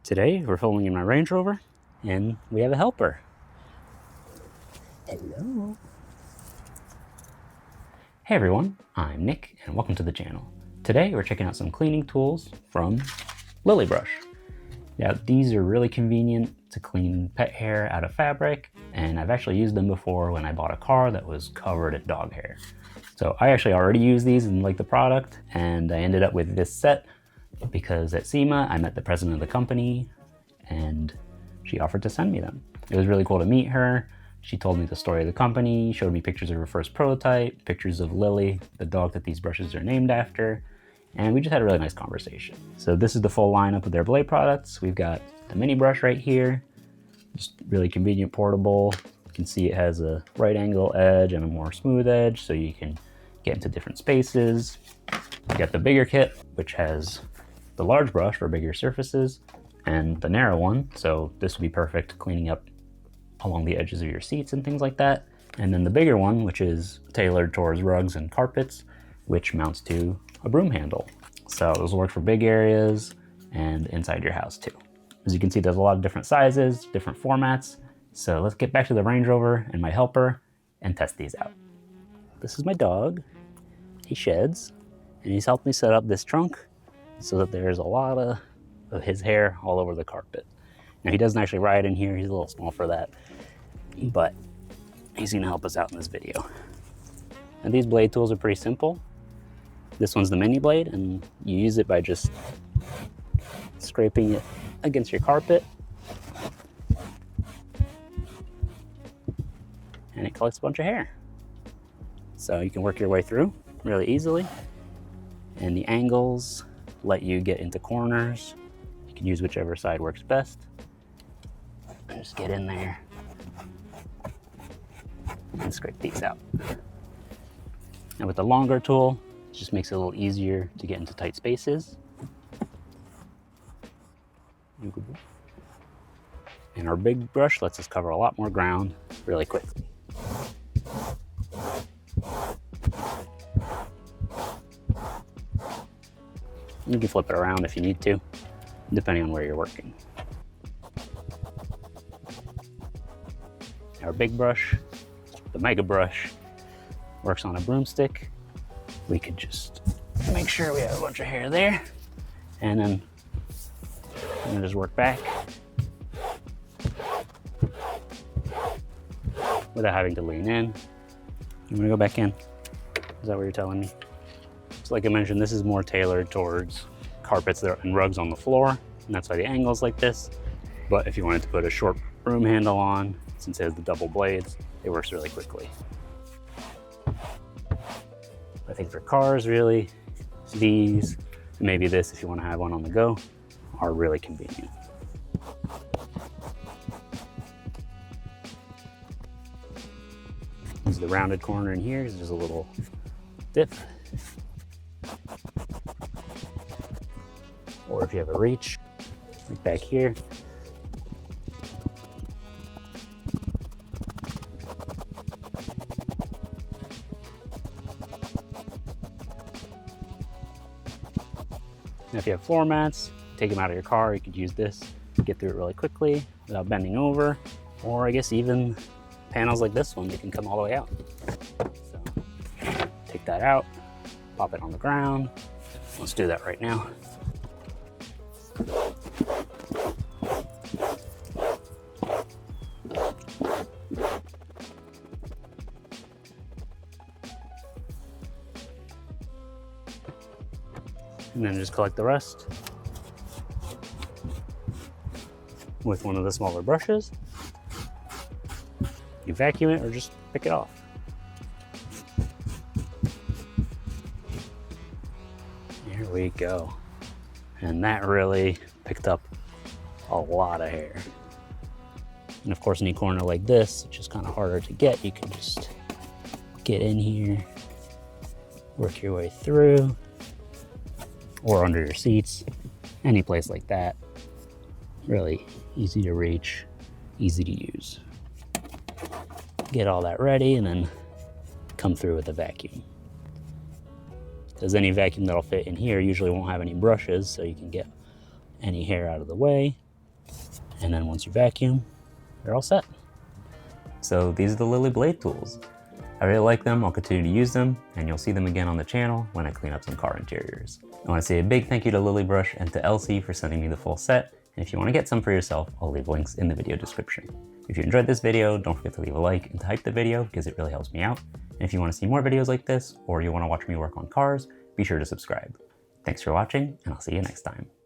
Today we're filming in my Range Rover and we have a helper. Hello. Hey everyone, I'm Nick and welcome to the channel. Today we're checking out some cleaning tools from Lilly Brush. Now these are really convenient to clean pet hair out of fabric, and I've actually used them before when I bought a car that was covered in dog hair. So I actually already use these and like the product, and I ended up with this set because at SEMA I met the president of the company and she offered to send me them. It was really cool to meet her. She told me the story of the company, showed me pictures of her first prototype, pictures of Lilly, the dog that these brushes are named after, and we just had a really nice conversation. So this is the full lineup of their blade products. We've got the mini brush right here, just really convenient, portable. You can see it has a right angle edge and a more smooth edge, so you can get into different spaces. We got the bigger kit, which has the large brush for bigger surfaces and the narrow one, so this would be perfect cleaning up along the edges of your seats and things like that. And then the bigger one, which is tailored towards rugs and carpets, which mounts to a broom handle. So those will work for big areas and inside your house too. As you can see, there's a lot of different sizes, different formats. So let's get back to the Range Rover and my helper and test these out. This is my dog. He sheds, and he's helped me set up this trunk so that there's a lot of his hair all over the carpet. Now he doesn't actually ride in here, he's a little small for that, but he's gonna help us out in this video. And these blade tools are pretty simple. This one's the mini blade, and you use it by just scraping it against your carpet. And it collects a bunch of hair. So you can work your way through really easily. And the angles let you get into corners. You can use whichever side works best. And just get in there and scrape these out. And with the longer tool, it just makes it a little easier to get into tight spaces. And our big brush lets us cover a lot more ground really quickly. You can flip it around if you need to, depending on where you're working. Our big brush, the mega brush, works on a broomstick. We could just make sure we have a bunch of hair there, and then I'm gonna just work back without having to lean in. I'm gonna go back in. Is that what you're telling me? So like I mentioned, this is more tailored towards carpets and rugs on the floor, and that's why the angle's like this. But if you wanted to put a short broom handle on, since it has the double blades, it works really quickly. I think for cars, really, these, and maybe this if you want to have one on the go, are really convenient. Use the rounded corner in here, there's a little dip. Or if you have a reach, like back here. Now if you have floor mats, take them out of your car, you could use this to get through it really quickly without bending over. Or I guess even panels like this one, they can come all the way out. So take that out, pop it on the ground. Let's do that right now. And then just collect the rest with one of the smaller brushes. You vacuum it or just pick it off. Here we go. And that really picked up a lot of hair. And of course, in a corner like this, which is kind of harder to get, you can just get in here, work your way through, or under your seats, any place like that. Really easy to reach, easy to use. Get all that ready and then come through with a vacuum. Because any vacuum that'll fit in here usually won't have any brushes, so you can get any hair out of the way. And then once you vacuum, you're all set. So these are the Lilly blade tools. I really like them, I'll continue to use them, and you'll see them again on the channel when I clean up some car interiors. I want to say a big thank you to Lilly Brush and to Elsie for sending me the full set, and if you want to get some for yourself, I'll leave links in the video description. If you enjoyed this video, don't forget to leave a like and to hype the video because it really helps me out. And if you want to see more videos like this, or you want to watch me work on cars, be sure to subscribe. Thanks for watching, and I'll see you next time.